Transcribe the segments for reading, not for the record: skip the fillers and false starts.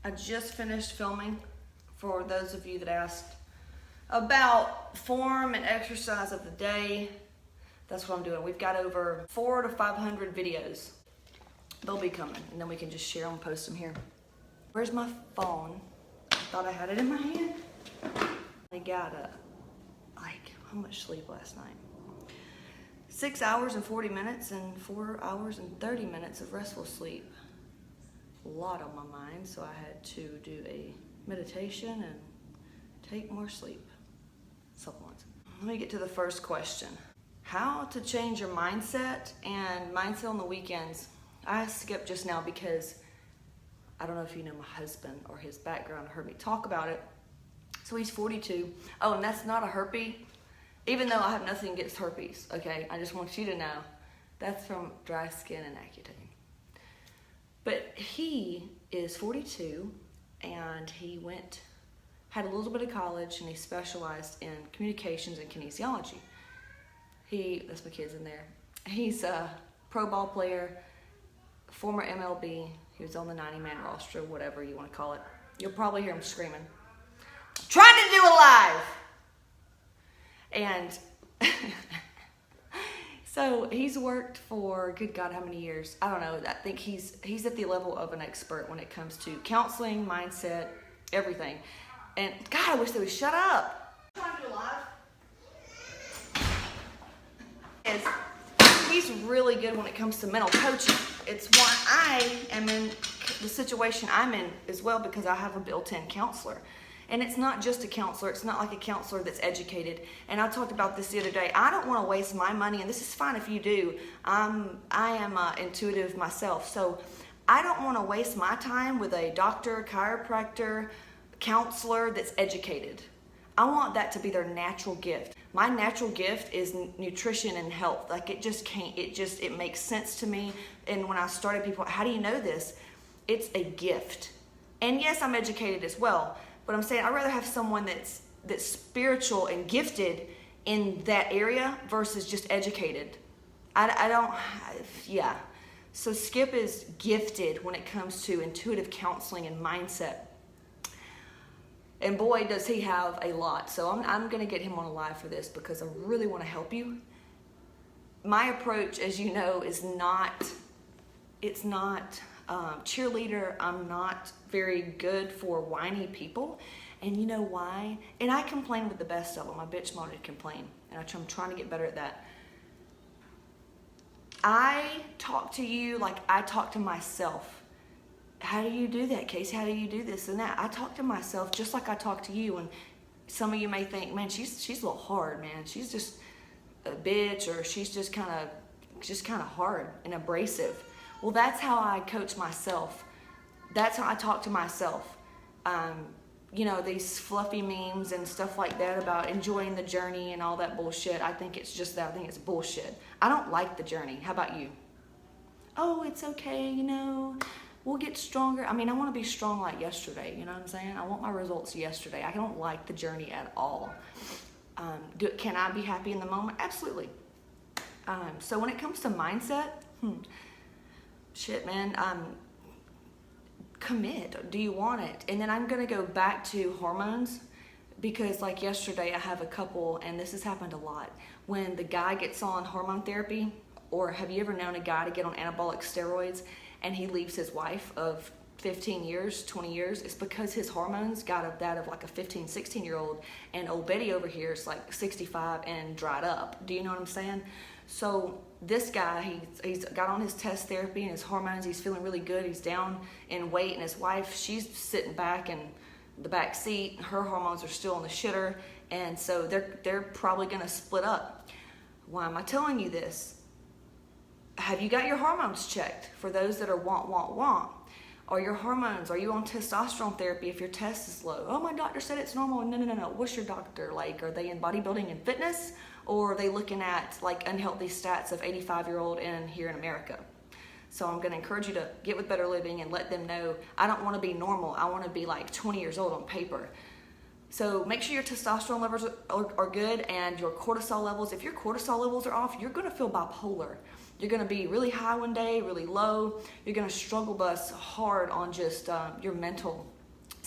I just finished filming for those of you that asked about form and exercise of the day. That's what I'm doing. We've got over 400 to 500 videos. They'll be coming, and then we can just share them and post them here. Where's my phone? I thought I had it in my hand. I got how much sleep last night? 6 hours and 40 minutes and 4 hours and 30 minutes of restful sleep. A lot on my mind, so I had to do a meditation and take more sleep supplements. Let me get to the first question. How to change your mindset and mindset on the weekends. I asked Skip just now because I don't know if you know my husband or his background, heard me talk about it. So he's 42. Oh, and that's not a herpes, even though I have nothing against herpes, okay? I just want you to know that's from dry skin and Accutane. But he is 42, and he had a little bit of college, and he specialized in communications and kinesiology. That's my kids in there. He's a pro ball player, former MLB. He was on the 90-man roster, whatever you want to call it. You'll probably hear him screaming, "Trying to do a live!" And so he's worked for, good God, how many years? I don't know. I think he's at the level of an expert when it comes to counseling, mindset, everything. And God, I wish they would shut up. Trying to do a live. He's really good when it comes to mental coaching. It's why I am in the situation I'm in as well, because I have a built-in counselor. And it's not just a counselor. It's not like a counselor that's educated. And I talked about this the other day. I don't want to waste my money, and this is fine if you do. I am intuitive myself, so I don't want to waste my time with a doctor, chiropractor, counselor that's educated. I want that to be their natural gift. My natural gift is nutrition and health. Like it makes sense to me. And when I started, people, how do you know this? It's a gift. And yes, I'm educated as well. But I'm saying I'd rather have someone that's spiritual and gifted in that area versus just educated. Yeah. So Skip is gifted when it comes to intuitive counseling and mindset. And boy, does he have a lot. So I'm going to get him on a live for this because I really want to help you. My approach, as you know, is not cheerleader. I'm not very good for whiny people. And you know why? And I complain with the best of them. I bitch, moan, and complain. And I'm trying to get better at that. I talk to you like I talk to myself. How do you do that, Casey? How do you do this and that? I talk to myself just like I talk to you. And some of you may think, man, she's a little hard, man. She's just a bitch, or she's just kind of hard and abrasive. Well, that's how I coach myself. That's how I talk to myself. These fluffy memes and stuff like that about enjoying the journey and all that bullshit. I think it's just that. I think it's bullshit. I don't like the journey. How about you? Oh, it's okay, we'll get stronger. I mean, I want to be strong like yesterday, you know what I'm saying? I want my results yesterday. I don't like the journey at all. Can I be happy in the moment? Absolutely. So when it comes to mindset, shit, man, commit. Do you want it? And then I'm going to go back to hormones, because like yesterday I have a couple, and this has happened a lot, when the guy gets on hormone therapy, or have you ever known a guy to get on anabolic steroids and he leaves his wife of 15 years, 20 years? It's because his hormones got that of like a 15, 16-year-old, and old Betty over here is like 65 and dried up. Do you know what I'm saying? So this guy, he's got on his test therapy and his hormones. He's feeling really good. He's down in weight, and his wife, she's sitting back in the back seat. Her hormones are still on the shitter, and so they're probably going to split up. Why am I telling you this? Have you got your hormones checked? For those that are want. Are your hormones, are you on testosterone therapy if your test is low? Oh, my doctor said it's normal. No. What's your doctor like? Are they in bodybuilding and fitness? Or are they looking at like unhealthy stats of 85-year-old in here in America? So I'm going to encourage you to get with Better Living and let them know, I don't want to be normal. I want to be like 20 years old on paper. So make sure your testosterone levels are good, and your cortisol levels. If your cortisol levels are off, you're going to feel bipolar. You're going to be really high one day, really low. You're going to struggle bus hard on just your mental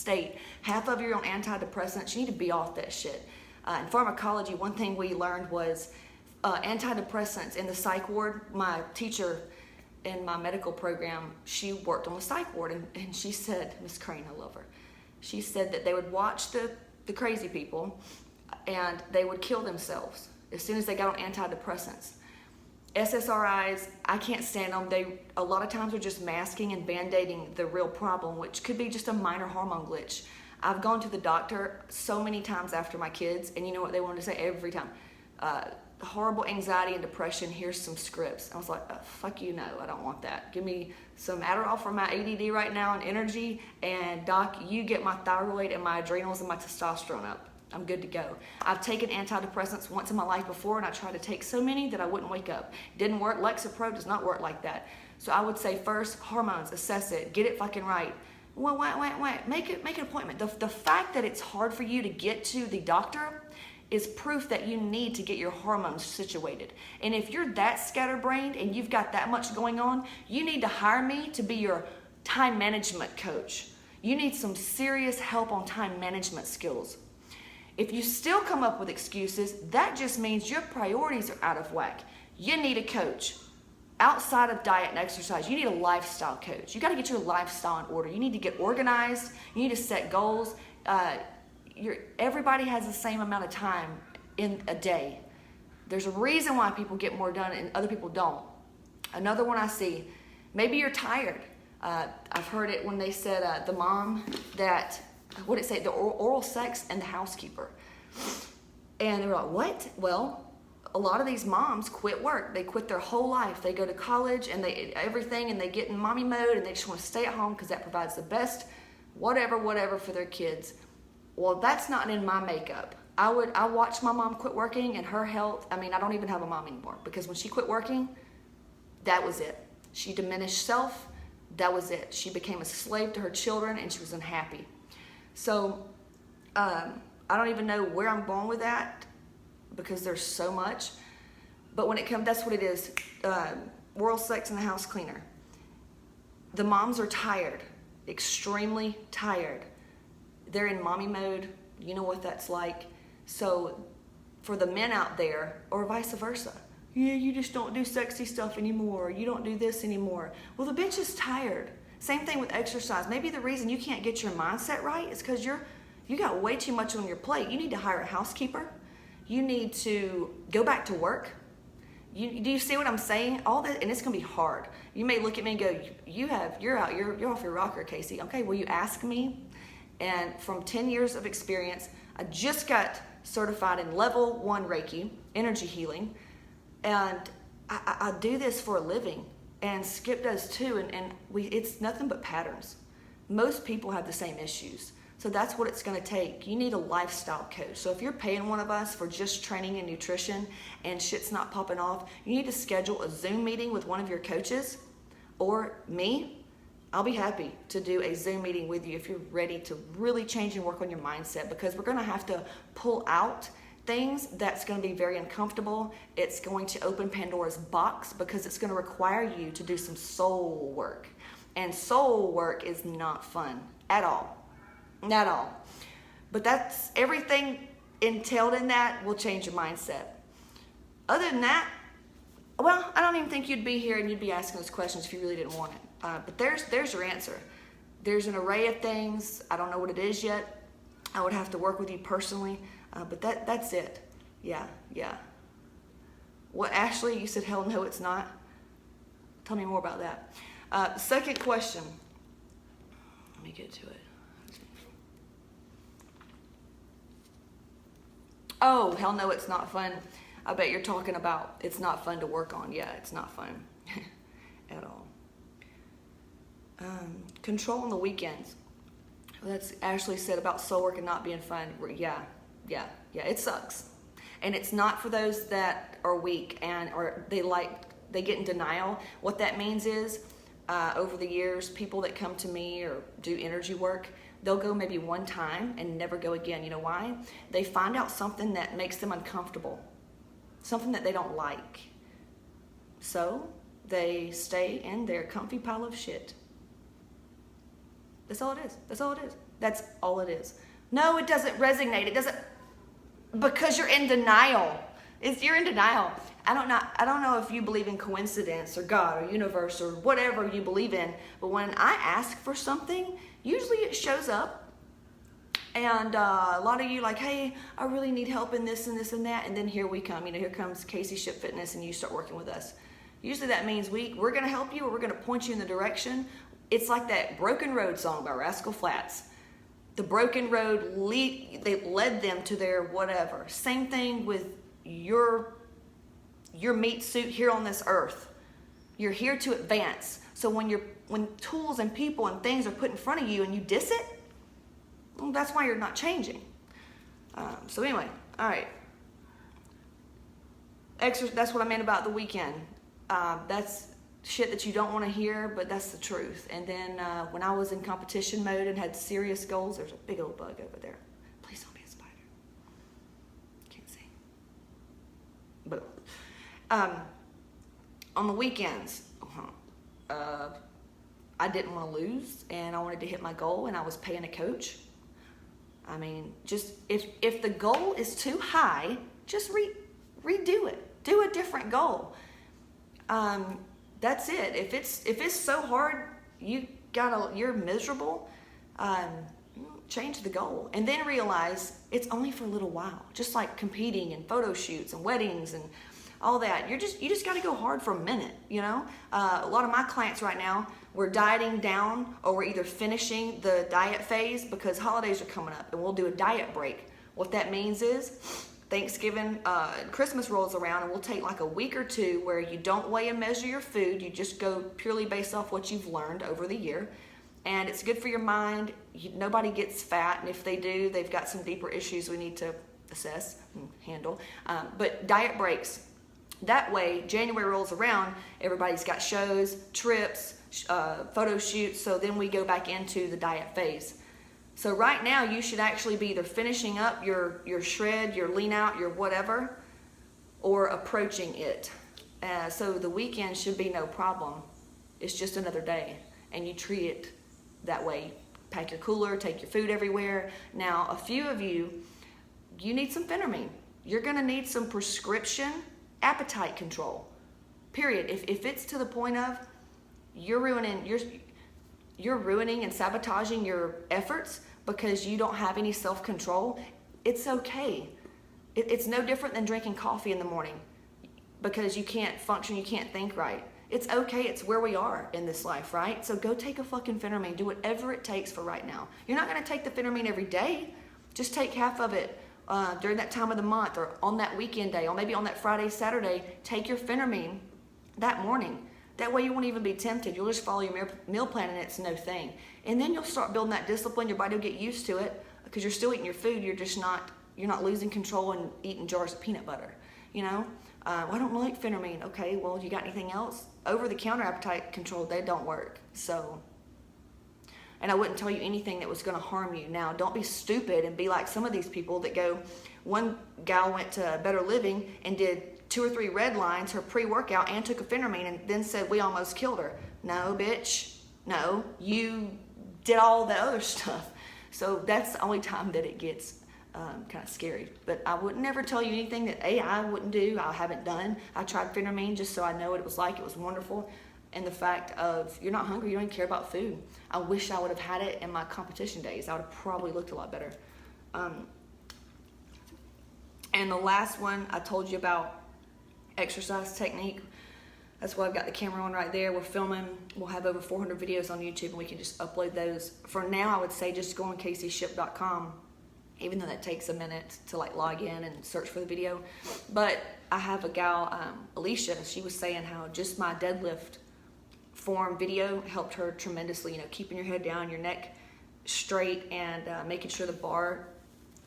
state. Half of you are on antidepressants. You need to be off that shit. In pharmacology, one thing we learned was antidepressants in the psych ward. My teacher in my medical program, she worked on the psych ward, and she said, Miss Crane, I love her. She said that they would watch the crazy people and they would kill themselves as soon as they got on antidepressants. SSRIs, I can't stand them. They a lot of times are just masking and band-aiding the real problem, which could be just a minor hormone glitch. I've gone to the doctor so many times after my kids, and you know what they wanted to say every time? Horrible anxiety and depression, here's some scripts. I was like, oh, fuck you, no, I don't want that. Give me some Adderall for my ADD right now and energy, and doc, you get my thyroid and my adrenals and my testosterone up. I'm good to go. I've taken antidepressants once in my life before, and I tried to take so many that I wouldn't wake up. Didn't work. Lexapro does not work like that. So I would say first, hormones, assess it, get it fucking right. Well, wait. Make an appointment. The fact that it's hard for you to get to the doctor is proof that you need to get your hormones situated. And if you're that scatterbrained and you've got that much going on, you need to hire me to be your time management coach. You need some serious help on time management skills. If you still come up with excuses, that just means your priorities are out of whack. You need a coach. Outside of diet and exercise, you need a lifestyle coach. You gotta get your lifestyle in order. You need to get organized. You need to set goals. Everybody has the same amount of time in a day. There's a reason why people get more done and other people don't. Another one I see, maybe you're tired. I've heard it when they said the mom that, what did it say? The oral sex and the housekeeper. And they were like, what? Well, a lot of these moms quit work. They quit their whole life. They go to college and everything, and they get in mommy mode, and they just want to stay at home because that provides the best whatever for their kids. Well, that's not in my makeup. I watched my mom quit working, and her health, I don't even have a mom anymore, because when she quit working, that was it. She diminished self, that was it. She became a slave to her children, and she was unhappy. So I don't even know where I'm going with that, because there's so much. But when it comes, that's what it is. Oral sex and the house cleaner. The moms are tired, extremely tired. They're in mommy mode. You know what that's like. So for the men out there, or vice versa, yeah, you just don't do sexy stuff anymore. You don't do this anymore. Well, the bitch is tired. Same thing with exercise. Maybe the reason you can't get your mindset right is because you got way too much on your plate. You need to hire a housekeeper. You need to go back to work. Do you see what I'm saying? All that, and it's gonna be hard. You may look at me and go, you're off your rocker, Casey. Okay, well, you ask me, and from 10 years of experience, I just got certified in level 1 Reiki, energy healing, and I do this for a living, and Skip does too, and it's nothing but patterns. Most people have the same issues. So that's what it's gonna take. You need a lifestyle coach. So if you're paying one of us for just training and nutrition and shit's not popping off, you need to schedule a Zoom meeting with one of your coaches or me. I'll be happy to do a Zoom meeting with you if you're ready to really change and work on your mindset, because we're gonna have to pull out things that's gonna be very uncomfortable. It's going to open Pandora's box, because it's gonna require you to do some soul work. And soul work is not fun at all. Not all. But that's everything entailed in that will change your mindset. Other than that, well, I don't even think you'd be here and you'd be asking those questions if you really didn't want it. But there's your answer. There's an array of things. I don't know what it is yet. I would have to work with you personally. But that's it. Yeah. What, Ashley, you said, hell no, it's not. Tell me more about that. Second question. Let me get to it. Oh, hell no, it's not fun. I bet you're talking about it's not fun to work on. Yeah, it's not fun at all. Control on the weekends. That's Ashley said about soul work and not being fun. Yeah, it sucks. And it's not for those that are weak or they get in denial. What that means is over the years, people that come to me or do energy work, they'll go maybe one time and never go again. You know why? They find out something that makes them uncomfortable, something that they don't like. So they stay in their comfy pile of shit. That's all it is. That's all it is. That's all it is. No, it doesn't resonate. It doesn't, because you're in denial. You're in denial. I don't know if you believe in coincidence or God or universe or whatever you believe in, but when I ask for something, usually it shows up. And a lot of you like, hey, I really need help in this and this and that. And then here we come. Here comes Casey Ship Fitness, and you start working with us. Usually that means we're going to help you, or we're going to point you in the direction. It's like that Broken Road song by Rascal Flatts. The broken road, they led them to their whatever. Same thing with your meat suit here on this earth. You're here to advance. So when tools and people and things are put in front of you and you diss it, well, that's why you're not changing. So anyway, all right. That's what I meant about the weekend. That's shit that you don't want to hear, but that's the truth. And then when I was in competition mode and had serious goals, there's a big old bug over there. Please don't be a spider. Can't see. But on the weekends, I didn't want to lose, and I wanted to hit my goal, and I was paying a coach. I mean, just if the goal is too high, just redo it. Do a different goal. That's it. If it's so hard, you're miserable. Change the goal, and then realize it's only for a little while. Just like competing and photo shoots and weddings and all that. You just got to go hard for a minute. A lot of my clients right now, we're dieting down, or we're either finishing the diet phase because holidays are coming up, and we'll do a diet break. What that means is Thanksgiving, Christmas rolls around, and we'll take like a week or two where you don't weigh and measure your food. You just go purely based off what you've learned over the year. And it's good for your mind. Nobody gets fat, and if they do, they've got some deeper issues we need to assess and handle. But diet breaks. That way, January rolls around, everybody's got shows, trips, photo shoots, so then we go back into the diet phase. So right now, you should actually be either finishing up your shred, your lean out, your whatever, or approaching it. So the weekend should be no problem. It's just another day, and you treat it that way. Pack your cooler, take your food everywhere. Now, a few of you need some Phentermine. You're gonna need some prescription appetite control, period. If it's to the point of you're ruining and sabotaging your efforts because you don't have any self-control, it's okay. It's no different than drinking coffee in the morning because you can't function, you can't think right. It's okay, it's where we are in this life, right? So go take a fucking Phentermine, do whatever it takes for right now. You're not gonna take the Phentermine every day. Just take half of it during that time of the month, or on that weekend day, or maybe on that Friday, Saturday. Take your Phentermine that morning. That way you won't even be tempted. You'll just follow your meal plan, and it's no thing. And then you'll start building that discipline. Your body will get used to it because you're still eating your food. You're not losing control and eating jars of peanut butter. Well, I don't like Phentermine. Okay, well, you got anything else? Over-the-counter appetite control, they don't work. So, and I wouldn't tell you anything that was going to harm you. Now, don't be stupid and be like some of these people that go, one gal went to Better Living and did 2 or 3 red lines, her pre-workout, and took a Phentermine, and then said, we almost killed her. No, bitch. No, you did all the other stuff. So that's the only time that it gets kind of scary. But I would never tell you anything that I wouldn't do, I haven't done. I tried Phentermine just so I know what it was like. It was wonderful. And the fact of you're not hungry, you don't even care about food. I wish I would have had it in my competition days. I would have probably looked a lot better. And the last one I told you about, exercise technique. That's what I've got the camera on right there. We're filming. We'll have over 400 videos on YouTube, and we can just upload those. For now, I would say just go on CaseyShip.com, even though that takes a minute to like log in and search for the video. But I have a gal, Alicia, she was saying how just my deadlift form video helped her tremendously. Keeping your head down, your neck straight, and making sure the bar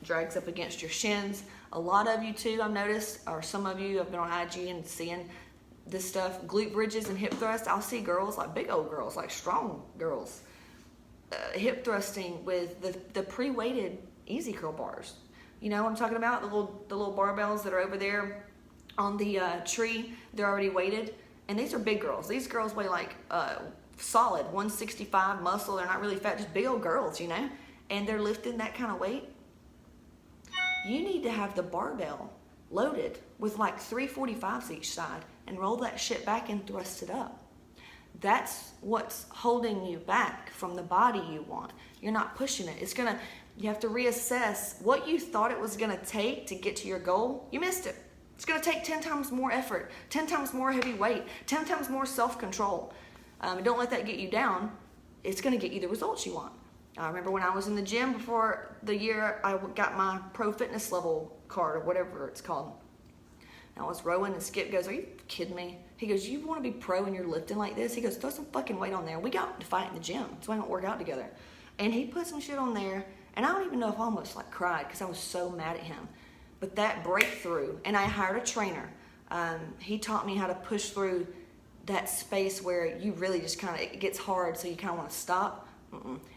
drags up against your shins. A lot of you too, I've noticed, or some of you have been on IG and seeing this stuff, glute bridges and hip thrusts. I'll see girls, like big old girls, like strong girls, hip thrusting with the pre-weighted easy curl bars. You know what I'm talking about? The little barbells that are over there on the tree. They're already weighted, and these are big girls. These girls weigh like solid, 165 muscle. They're not really fat, just big old girls, you know? And they're lifting that kind of weight. You need to have the barbell loaded with like 345s each side and roll that shit back and thrust it up. That's what's holding you back from the body you want. You're not pushing it. You have to reassess what you thought it was gonna take to get to your goal. You missed it. It's gonna take 10 times more effort, 10 times more heavy weight, 10 times more self-control. Don't let that get you down. It's gonna get you the results you want. I remember when I was in the gym before the year I got my pro fitness level card or whatever it's called. And I was rowing and Skip goes, "Are you kidding me?" He goes, "You want to be pro and you're lifting like this?" He goes, "Throw some fucking weight on there." We got to fight in the gym, so we don't work out together. And he put some shit on there, and I don't even know if I almost like cried because I was so mad at him. But that breakthrough, and I hired a trainer. He taught me how to push through that space where you really just kind of, it gets hard, so you kind of want to stop.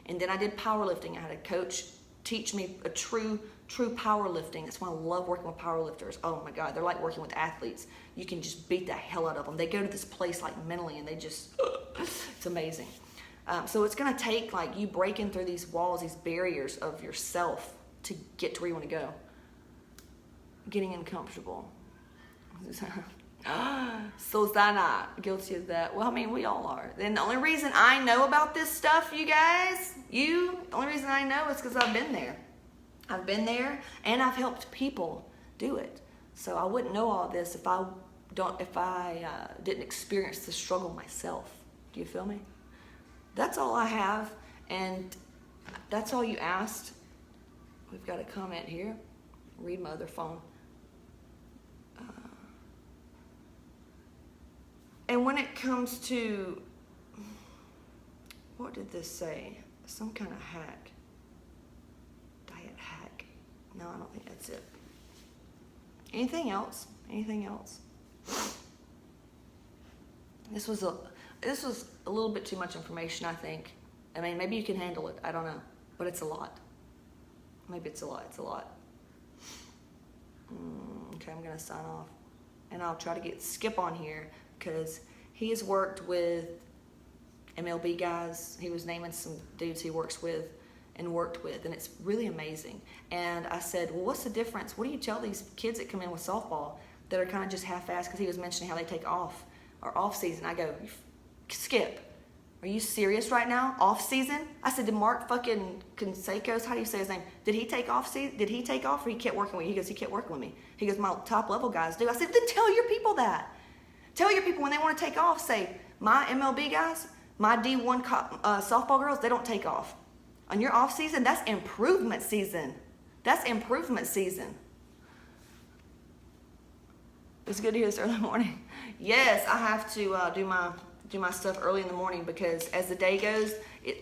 And then I did powerlifting. I had a coach teach me a true powerlifting. That's why I love working with powerlifters. Oh my God, they're like working with athletes. You can just beat the hell out of them. They go to this place like mentally and they just, it's amazing. So it's gonna take like you breaking through these walls, these barriers of yourself to get to where you wanna go. Getting uncomfortable. Susanna, guilty of that. Well, I mean, we all are. And the only reason I know about this stuff, you guys, the only reason I know is because I've been there. I've been there and I've helped people do it. So I wouldn't know all this if I didn't experience the struggle myself. Do you feel me? That's all I have, and that's all you asked. We've got a comment here. Read my other phone. And when it comes to, what did this say? Some kind of hack. Diet hack. No, I don't think that's it. Anything else? Anything else? This was a little bit too much information, I think. I mean, maybe you can handle it. I don't know. But it's a lot. Maybe it's a lot. It's a lot. Okay, I'm going to sign off. And I'll try to get Skip on here because he has worked with MLB guys. He was naming some dudes he works with and worked with, and it's really amazing. And I said, well, what's the difference? What do you tell these kids that come in with softball that are kind of just half-assed? Because he was mentioning how they take off or off-season. I go, Skip, are you serious right now? Off-season? I said, did Mark fucking Conseco's, how do you say his name? Did he take off or he kept working with you? He goes, he kept working with me. He goes, my top level guys do. I said, then tell your people that. Tell your people when they want to take off, say, my MLB guys, my D1 softball girls, they don't take off. On your off season, that's improvement season. That's improvement season. It's good to hear this early morning. Yes, I have to do my stuff early in the morning because as the day goes,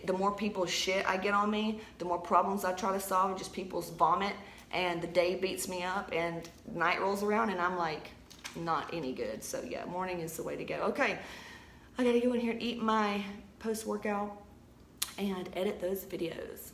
the more people's shit I get on me, the more problems I try to solve and just people's vomit, and the day beats me up and night rolls around and I'm like not any good. So yeah, morning is the way to go. Okay, I gotta go in here and eat my post-workout and edit those videos.